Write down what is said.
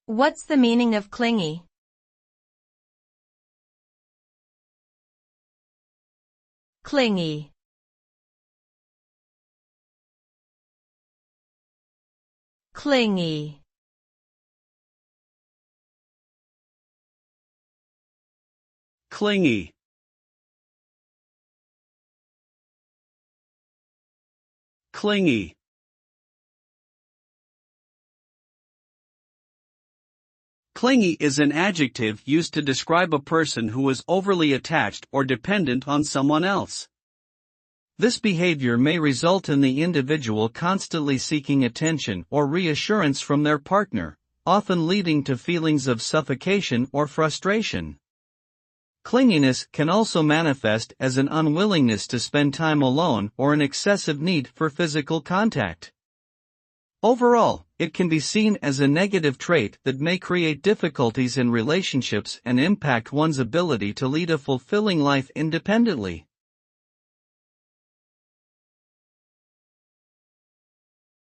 What's the meaning of clingy? Clingy. Clingy. Clingy. Clingy. Clingy is an adjective used to describe a person who is overly attached or dependent on someone else. This behavior may result in the individual constantly seeking attention or reassurance from their partner, often leading to feelings of suffocation or frustration. Clinginess can also manifest as an unwillingness to spend time alone or an excessive need for physical contact. Overall, it can be seen as a negative trait that may create difficulties in relationships and impact one's ability to lead a fulfilling life independently.